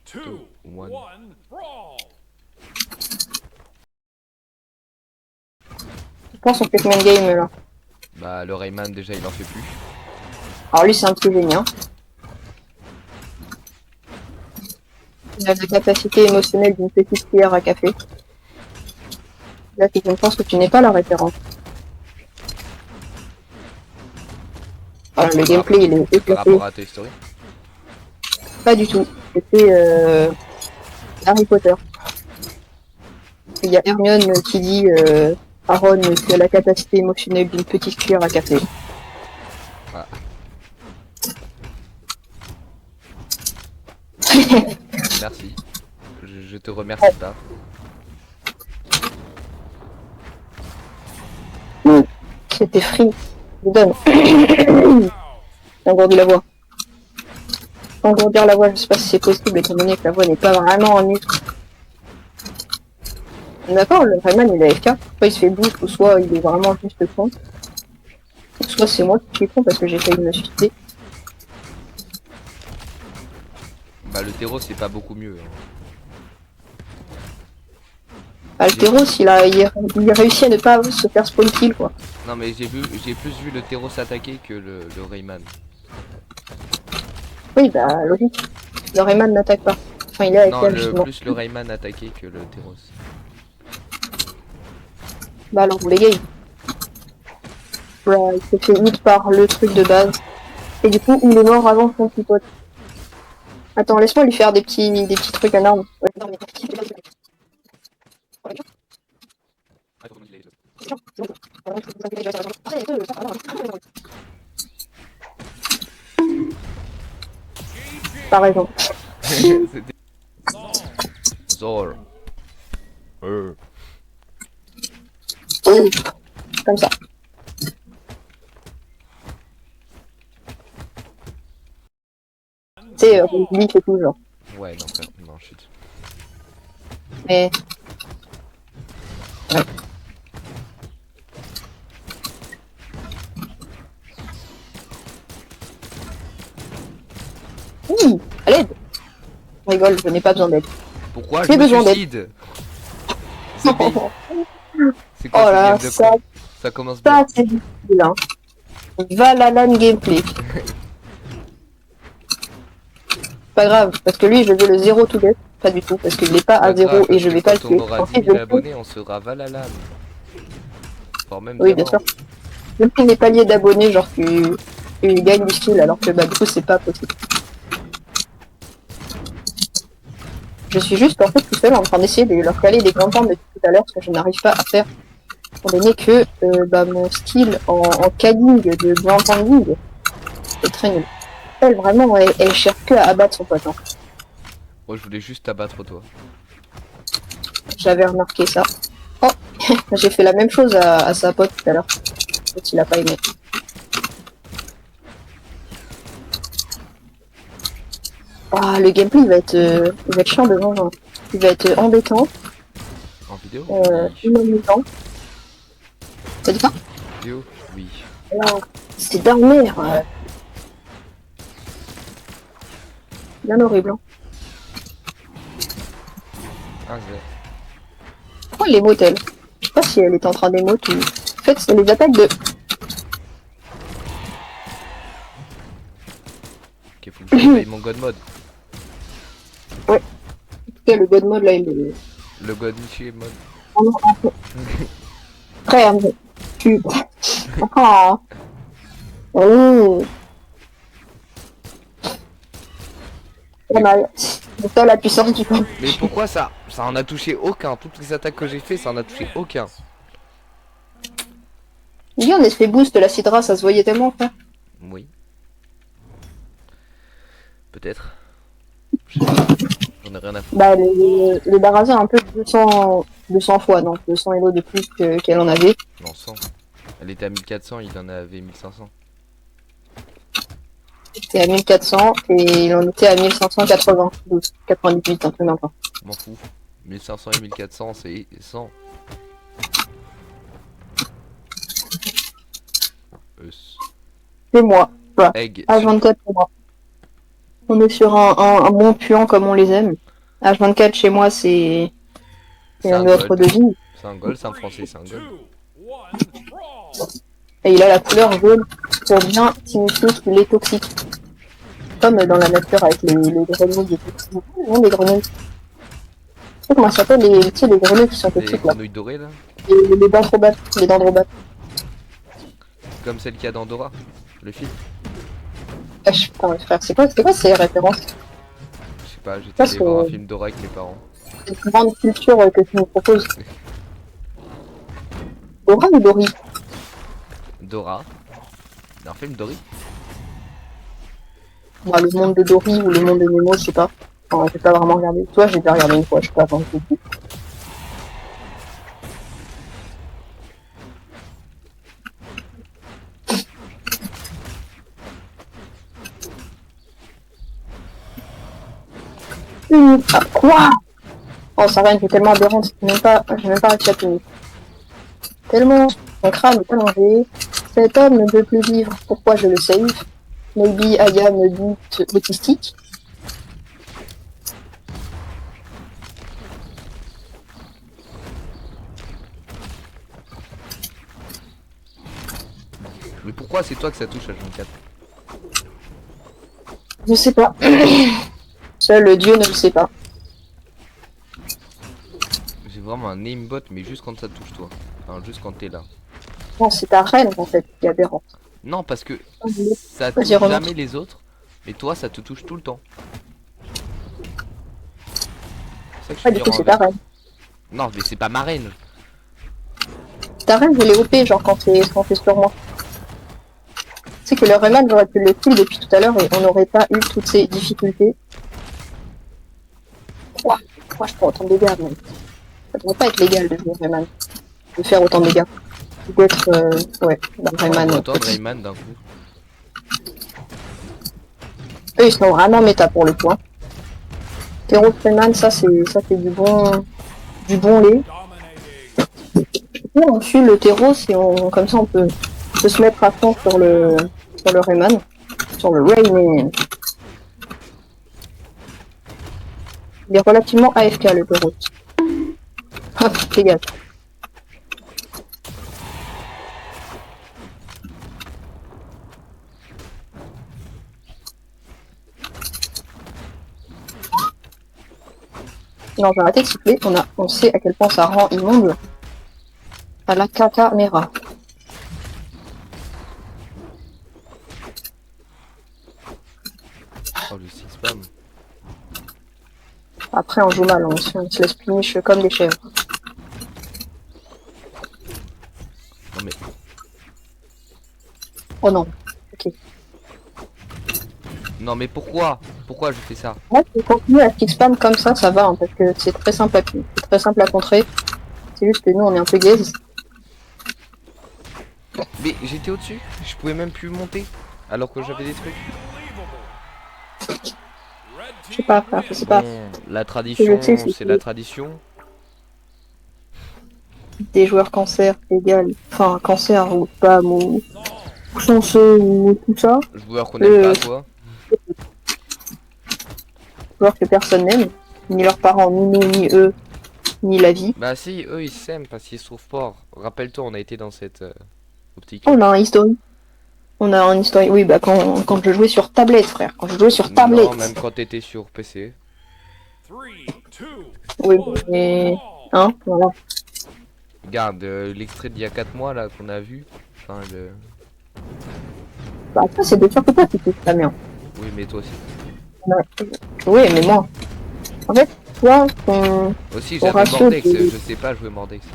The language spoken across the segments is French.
two, one, brawl. Je pense qu'on fait combien de games là? Bah le Rayman déjà il en fait plus. Alors lui c'est un petit génie hein. Il a la capacité émotionnelle d'une petite cuillère à café. Là je pense que tu n'es pas la référence. Voilà, le gameplay il est Par éclaté. rapport à Toy Story. Pas du tout. C'était Harry Potter. Il y a Hermione qui dit à Ron qu'il a la capacité émotionnelle d'une petite cuillère à café. Ah. Merci. Je te remercie pas. C'était free. Je vous donne. J'ai engourdi la voix. Engourdir la voix, je sais pas si c'est possible étant donné que la voix n'est pas vraiment en neutre. D'accord, le Rayman il est AFK, soit il se fait boost ou soit il est vraiment juste con. Soit c'est moi qui suis con parce que j'ai failli me suicider. Bah le terreau c'est pas beaucoup mieux. Hein. Alteros il réussit à ne pas se faire spawn kill quoi. Non mais j'ai plus vu le terreau s'attaquer que le Rayman. Oui bah logique. Le Rayman n'attaque pas. Enfin il est Non AFK justement. plus le Rayman attaqué que le terreau. Bah alors vous les gars. Voilà, il s'est fait hit par le truc de base. Et du coup il est mort avant son petit pote. Attends, laisse-moi lui faire des petits trucs en armes. Ouais. T'as raison. C'était Zor. Comme ça. Tu sais, lui fait tout genre. Ouais non frère, non chut. Mais... Ouais. Oui, à l'aide. Je rigole, je n'ai pas besoin d'aide. Pourquoi je J'ai me besoin d'aide. suicide? C'est bien. C'est Oh quoi là, ce game de ça, con? Ça commence bien. ça c'est difficile hein. Valalan gameplay. Pas grave, parce que lui je veux le 0 to death. Pas du tout, parce qu'il n'est pas Pas à 0 grave, et parce je que vais pas le quand tuer. on aura En 10 fait, 000 abonnés, on sera Valalan. Voire même oui, bien diamant. sûr. Même si les paliers d'abonnés, genre tu gagnes du skill, alors que bah du coup c'est pas possible. Je suis juste en fait tout seul en train d'essayer de leur caler des campagnes depuis tout à l'heure, ce que je n'arrive pas à faire. Étant donné que mon skill en cadding de grand handling est très nul. Elle vraiment, elle cherche que à abattre son pote. Hein. Moi je voulais juste t'abattre toi. J'avais remarqué ça. Oh, j'ai fait la même chose à sa pote tout à l'heure. Peut-être qu'il a pas aimé. Ah, le gameplay il va être chiant de vengeance. Il va être embêtant, En vidéo? inamusant. T'as dit quoi? Vidéo? Oui. Non, c'est dormir. Bien horrible. Hein. Ah, Pourquoi elle émote elle? Je sais pas si elle est en train d'émote ou... En fait, c'est les attaques de... Ok, faut que je paye mon god mode. Ouais. En tout cas, le god mode là, il est... Le god Michi mode. Oh non, un peu. Frère, tu... Ah. Oh. Pas mal. C'est ça la puissance du coup. Mais pourquoi ça? Ça en a touché aucun. Toutes les attaques que j'ai fait, ça en a touché aucun. Oui, on effet boost la Sidra, ça se voyait tellement, frère. Oui. Peut-être. Je sais pas. J'en ai rien à foutre. Bah, le Barazin a un peu 200 fois, donc 200 elo de plus qu'elle en avait. Non, 100. Elle était à 1400, il en avait 1500. C'était à 1400 et il en était à 1580, 98, un peu n'importe. M'en fous. 1500 et 1400, c'est 100. C'est moi. Voilà. Egg. Agent 4 pour moi. On est sur un bon puant comme on les aime. H24 chez moi, c'est C'est un un autre gold. de vie. C'est un gold, c'est un français, c'est un gold. 2, 1, brawl. Et il a la couleur jaune pour bien signifier qu'il est toxique. Comme dans la nature avec les grenouilles et tout. Non, les grenouilles. Tu sais comment ça s'appelle tu sais, les grenouilles qui sont Les toxiques là. grenouilles dorées là. Les dendrobates. Les dendrobates. Comme celle qu'il y a dans Dora. Le film. Ah, putain, frère, c'est quoi ces références? Je sais pas, j'étais Parce allé voir un que- film Dora avec mes parents. C'est une grande culture que tu nous proposes. Dora ou Dory? Dora. Un film Dory. Moi, le monde de Dory ou le monde de Nemo, je sais pas. Enfin, j'ai pas vraiment regardé. Toi, j'ai déjà regardé une fois, je sais pas quand j'étais petit. Ah, quoi? Oh, ça va, elle est tellement aberrante, j'ai même pas réussi à tenir. Tellement, son crâne est allongé. Cet homme ne veut plus vivre. Pourquoi je le save? Maybe I am a bit autistique. Mais pourquoi c'est toi que ça touche H24? Je sais pas. Seul Dieu ne le sait pas. J'ai vraiment un aimbot, mais juste quand ça touche toi. Enfin, juste quand t'es là. Non, c'est ta reine en fait qui est aberrante. Non, parce que Vas-y, ça touche remonte. jamais les autres, mais toi ça te touche tout le temps. C'est ça que je Ah, te du dis coup, c'est ta reine. Non, mais c'est pas ma reine. Ta reine, je l'ai OP, genre quand c'est sur moi. Tu sais que le Rayman, j'aurais pu le kill depuis tout à l'heure et on n'aurait pas eu toutes ces difficultés. Quoi? Moi, je prends autant de dégâts, mais ça devrait pas être légal de jouer Rayman. De faire autant de dégâts. D'être, ouais, dans Rayman. On entend Rayman d'un coup. Eux, ils sont vraiment méta pour le coup. Hein. Terreau Rayman, ça c'est du bon lait. Dominating. Et on suit le terreau, comme ça on peut se mettre à fond sur le Rayman. Sur le Rayman. Il est relativement AFK le terreau. Hop, les gars. Non, j'ai arrêté de siffler, on sait à quel point ça rend immonde à la caméra. Oh le 6 spam. Après, on joue mal, on se laisse punish comme des chèvres. Non mais Oh non, ok. non mais pourquoi? Pourquoi je fais ça? Ouais, tu continues à kick spam comme ça va, hein, parce que c'est très simple à contrer. C'est juste que nous, on est un peu gaze. Mais j'étais au-dessus, je pouvais même plus monter alors que j'avais des trucs. Unbelievable. Red Je sais team pas, frère, je sais pas. Bon, la tradition, Je sais, c'est c'est la tradition. Des joueurs cancer égal, enfin cancer ou spam ou chanceux ou tout ça. Joueur qu'on aime pas quoi. Joueurs que personne n'aime, ni leurs parents, ni nous, ni eux, ni la vie. Bah si, eux ils s'aiment parce qu'ils se trouvent forts. Rappelle-toi, on a été dans cette optique. On a un historique. On a un historique. Oui, bah quand je jouais sur tablette, frère. Quand je jouais sur tablette. Non, même quand t'étais sur PC. 3, 2, Oui, 1, mais. brawl. Hein, voilà. Regarde, l'extrait d'il y a 4 mois là qu'on a vu. Enfin, le... Bah, ça, c'est de sûr que toi, tu fais la merde. Oui, mais toi aussi. Oui, mais moi. En fait, toi, ton Aussi, Ton j'avais ratio Mordex, de- je sais pas jouer Mordex.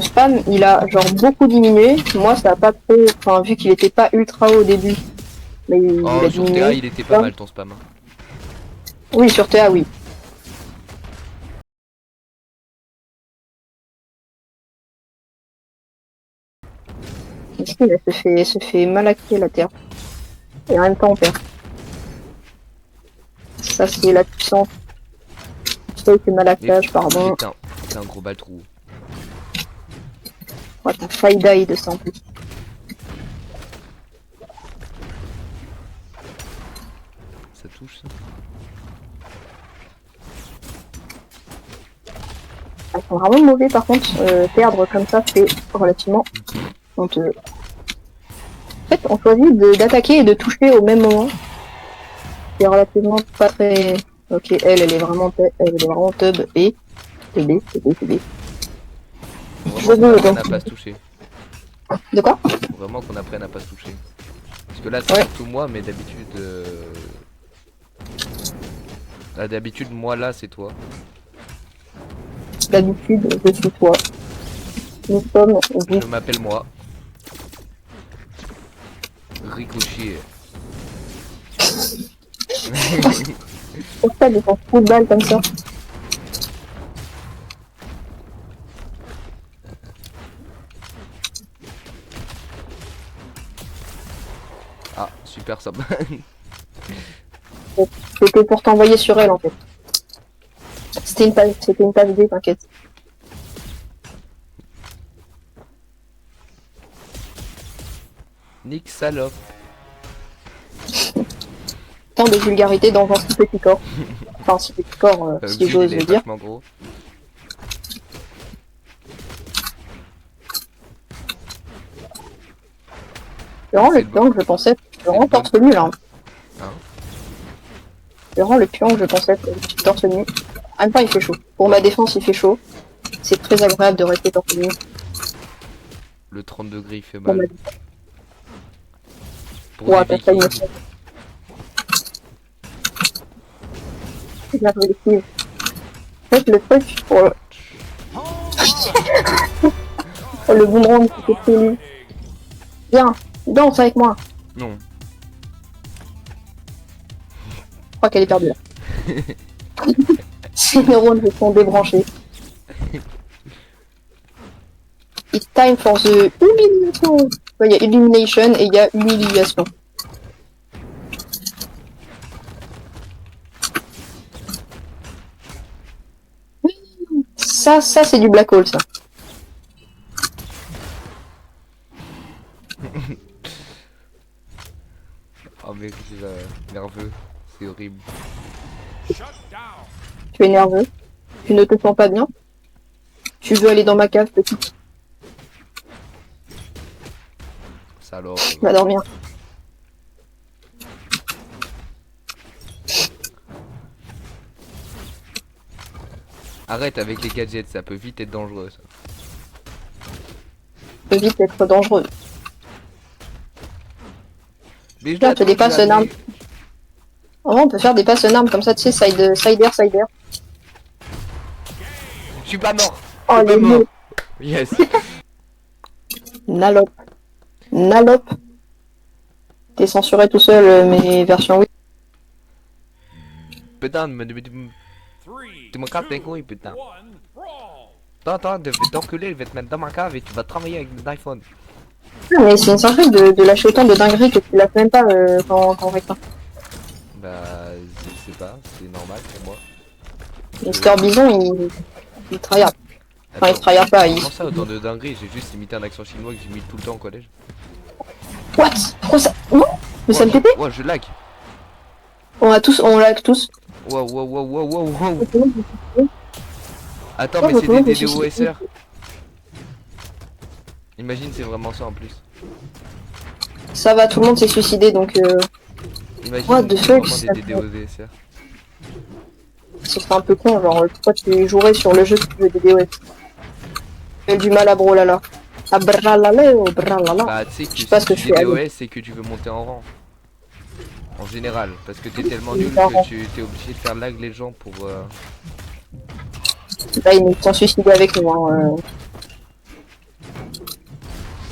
spam, il a genre beaucoup diminué. Moi, ça a pas trop. Enfin, vu qu'il était pas ultra haut au début. Mais il Oh, a sur diminué. TA, il était pas Ouais. mal ton spam. Hein. Oui, sur TA, oui. Ici, elle se fait malaquer la terre. Et en même temps, on perd. Ça, c'est la puissance. Steak et malaquage, pardon. C'est un gros baltrou. Oh, t'as failli die de ça en plus. Ça touche touche ça. Ils sont vraiment mauvais par contre. Perdre comme ça, c'est relativement honteux. En fait, on choisit d'attaquer et de toucher au même moment. C'est relativement pas très... Ok, elle est vraiment tub et TB. Faut Je vraiment qu'on veux, apprenne donc. à pas se toucher. De quoi? Faut vraiment qu'on apprenne à pas se toucher. Parce que là c'est Ouais. surtout moi, mais d'habitude... Là d'habitude moi là c'est toi. D'habitude, je suis toi. Nous sommes au bout. Je m'appelle moi. Ricochet. Pourquoi des coups de balle comme ça? Ah, super ça. C'était pour t'envoyer sur elle en fait. C'était une passe D, t'inquiète. Nick salope. Tant de vulgarité dans un si petit corps. Enfin, si petit corps, si Vu, j'ose il le est dire. vachement gros. C'est vraiment C'est le pion que je pensais. C'est vraiment le bon- torse nu là. Hein? C'est vraiment le pion que je pensais torse nu. En même temps, il fait chaud. Pour ma défense, il fait chaud. C'est très agréable de rester torse nu. Le 30 degrés il fait Pour ma mal. défense. Pour Ouais, des t'as failli me vikings. faire. La relative. En fait, le truc pour le boomerang qui était prévu. Viens, danse avec moi. Non. Je crois qu'elle est perdue là. Ses neurones se sont débranchés. It's time for the humiliation. Ouais, il y a illumination et il y a humiliation. Ça c'est du black hole ça. Oh mais nerveux. C'est horrible. Shut down. Tu es nerveux. Tu ne te sens pas bien. Tu veux aller dans ma cave, petit. Salope. Va dormir. Arrête avec les gadgets, ça peut vite être dangereux ça. Ça peut vite être dangereux. Mais je Là, la te dépasse trouve une arme. jamais. Oh, on peut faire des passes en armes comme ça, tu sais, side air. Je suis pas mort. Oh, Je suis pas les mort. mots. Yes. Nalope. T'es censuré tout seul, mes versions oui. Putain, Three, tu me casses les two, couilles putain. one, brawl. Attends, je vais t'enculer, je vais te mettre dans ma cave et tu vas travailler avec des iPhones. Ah, mais c'est une singerie de lâcher autant de dingueries que tu l'as même pas quand rectin. Bah, je sais pas, c'est normal pour moi. Mister Bison, il tryhard. Enfin, il tryhard pas, il... Comment ça, autant de dingueries? J'ai juste imité un accent chinois que j'imite tout le temps au collège. What? Pourquoi ça? Non? Mais ça me pétait? Ouais, je lag. On lag tous. Wow. Attends, Ouais, mais c'est moi, des je suis DDoSR. Imagine, c'est vraiment ça en plus. Ça va, tout le monde s'est suicidé, donc Imagine, What the c'est fuck, vraiment ça des DDoSR. ce serait un peu con, genre pourquoi tu jouerais sur le jeu si tu veux des DOS? J'ai du mal à brolala. À bralala ou bralala. Bah, tu sais que Je sais pas si ce que tu je dis fais, DOS, c'est que tu veux monter en rang. En général, parce que t'es tellement nul En rang. que tu t'es obligé de faire lag les gens pour... Là, ils sont suicidés avec nous. Hein.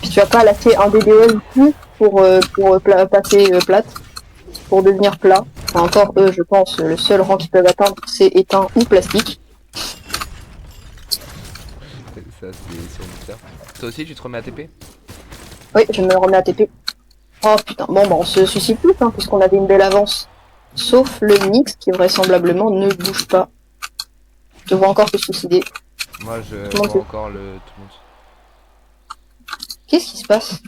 Puis tu vas pas lâcher un DDoS ici pour passer plate, pour devenir plat. Enfin, encore eux, je pense, le seul rang qu'ils peuvent atteindre, c'est éteint ou plastique. Ça, c'est sur Mixer. Toi aussi, tu te remets à TP? Oui, je me remets à TP. Oh putain, bon bah on se suicide tous, hein, puisqu'on avait une belle avance. Sauf le Nix qui vraisemblablement ne bouge pas. Je vois encore se suicider. Moi, je Tout le monde vois sait. encore le... Tout le monde... Qu'est-ce qui se passe?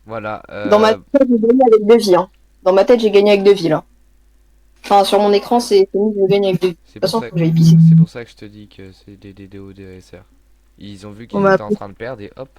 Voilà, Dans ma tête, j'ai gagné avec 2 vies. Hein. Dans ma tête, j'ai gagné avec 2 vies là. Enfin, sur mon écran, c'est mis que je gagne avec 2 vies. De C'est toute pour façon, ça, faut que j'aille pisser. c'est pour ça que je te dis que c'est des DDO DSR. Ils ont vu On qu'ils va étaient en train de perdre et hop.